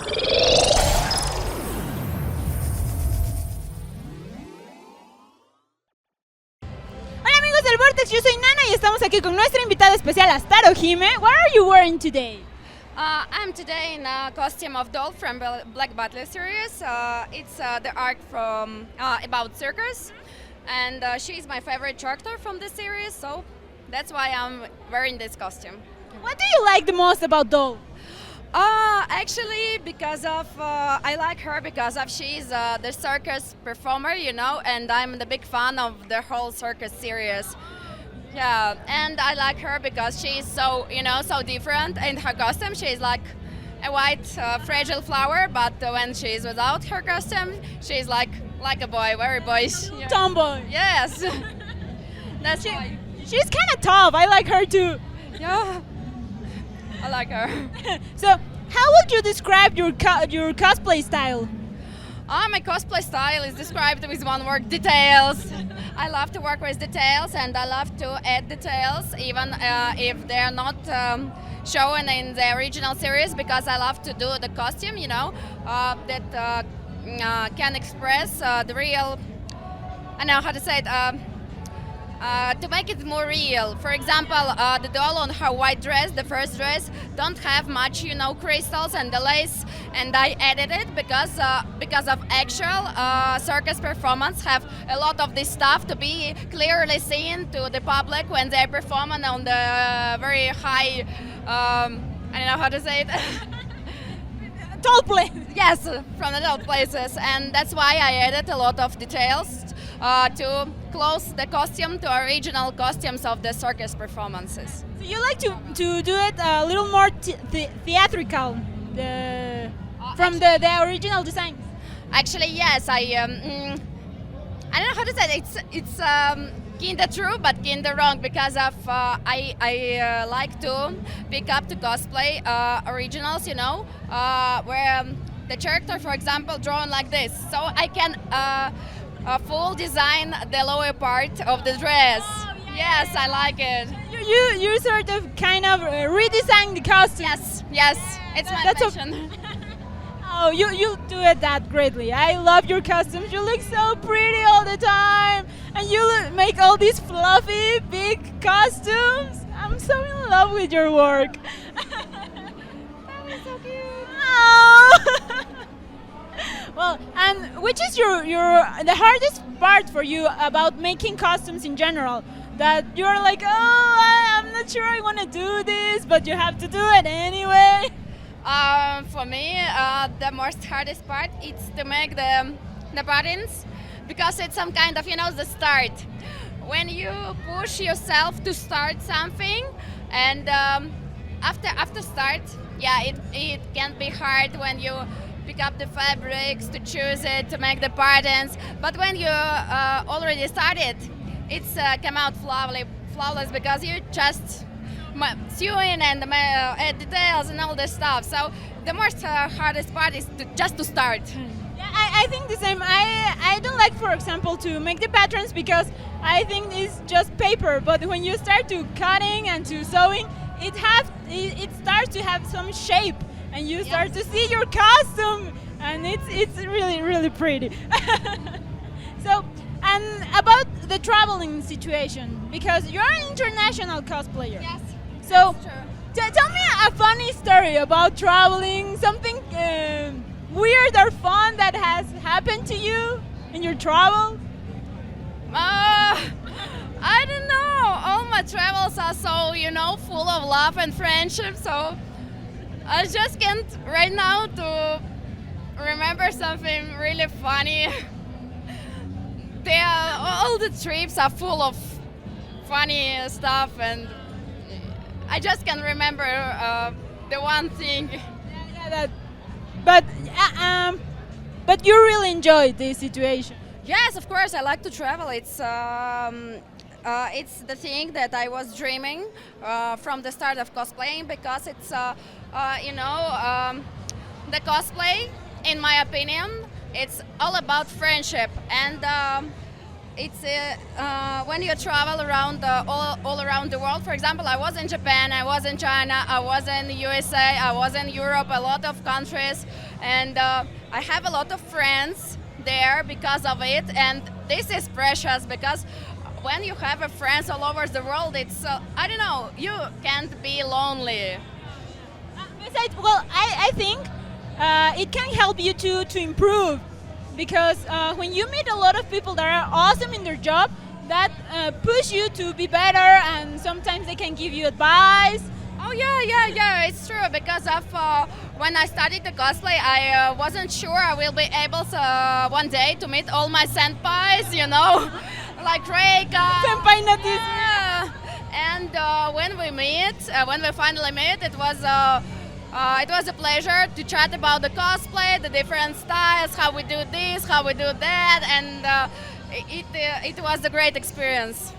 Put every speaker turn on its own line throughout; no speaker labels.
Hola amigos del Vortex, yo soy Nana y estamos aquí con nuestra invitada especial Astarohime. What are you wearing today?
I'm today in a costume of Doll from Black Butler series. It's the arc from about circus, and she's my favorite character from this series, so that's why I'm wearing this costume.
What do you like the most about Doll?
Actually, because of I like her because of she's the circus performer, you know, and I'm the big fan of the whole circus series. Yeah, and I like her because she's so, you know, so different in her costume. She's like a white fragile flower, but when she's without her costume, she's like a boy, very boyish. Yeah.
Tomboy.
Yes, that's why.
She's kind of tough. I like her too.
Yeah, I like her.
So, how would you describe your cosplay style?
My cosplay style is described with one word: details. I love to work with details, and I love to add details, even if they're not shown in the original series, because I love to do the costume, you know, that can express the real, I don't know how to say it, to make it more real. For example, the doll on her white dress, the first dress, don't have much, you know, crystals and the lace, and I added it because of actual circus performance have a lot of this stuff to be clearly seen to the public when they perform on the very high, I don't know how to say it.
Tall place.
Yes, from the tall places, and that's why I added a lot of details to close the costume to original costumes of the circus performances.
So you like to do it a little more theatrical from the original designs?
Actually, yes. I don't know how to say it. It's kinda true, but kinda wrong because of I like to pick up to cosplay originals, you know, where the character, for example, drawn like this, so I can full design the lower part of the dress.
Oh,
yes, I like it.
You sort of kind of redesign the costume.
Yes, it's my passion.
Oh, you do it that greatly. I love your costumes. You look so pretty all the time, and you make all these fluffy, big costumes. I'm so in love with your work.
That was so cute.
Oh. Well, and which is the hardest part for you about making costumes in general? That you're like, I'm not sure I want to do this, but you have to do it anyway.
For me, the most hardest part is to make the buttons, because it's some kind of, you know, the start. When you push yourself to start something, and after start, yeah, it can be hard when you pick up the fabrics to choose it, to make the buttons. But when you already started, it's come out flawless because you just sewing and add details and all this stuff. So the most hardest part is just to start.
Yeah, I think the same. I don't like, for example, to make the patterns because I think it's just paper. But when you start to cutting and to sewing, it starts to have some shape, and you start to see your costume, and it's really pretty. So, and about the traveling situation, because you're an international cosplayer.
Yes.
So,
true.
tell me a funny story about traveling, something weird or fun that has happened to you in your travel.
I don't know. All my travels are so, you know, full of love and friendship. So I just can't right now to remember something really funny. All the trips are full of funny stuff, and I just can't remember the one thing.
But you really enjoyed this situation.
Yes, of course. I like to travel. It's the thing that I was dreaming from the start of cosplaying, because it's the cosplay, in my opinion, it's all about friendship, and it's when you travel around all around the world. For example, I was in Japan, I was in China, I was in the USA, I was in Europe, a lot of countries, and I have a lot of friends there because of it, and this is precious because when you have a friends all over the world, it's I don't know, you can't be lonely.
Besides, well, I think it can help you to improve because when you meet a lot of people that are awesome in their job, that push you to be better, and sometimes they can give you advice.
Oh yeah, it's true because of when I started the cosplay, I wasn't sure I will be able to, one day to meet all my senpais, you know, like Reika.
Senpai Natis.
Yeah. And when we finally met, it was a pleasure to chat about the cosplay, the different styles, how we do this, how we do that, and it was a great experience.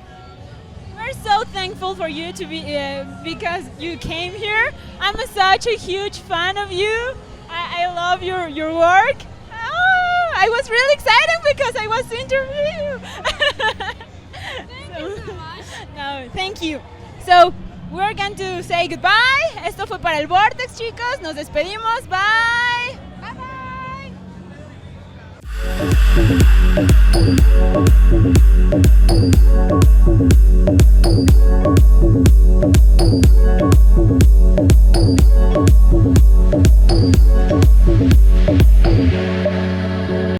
We're so thankful for you to be because you came here. I'm such a huge fan of you. I love your work. Oh, I was really excited because I was to interview you.
Thank you so much.
No, thank you. So we're going to say goodbye. Esto fue para el Vortex, chicos. Nos despedimos. Bye.
Bye bye.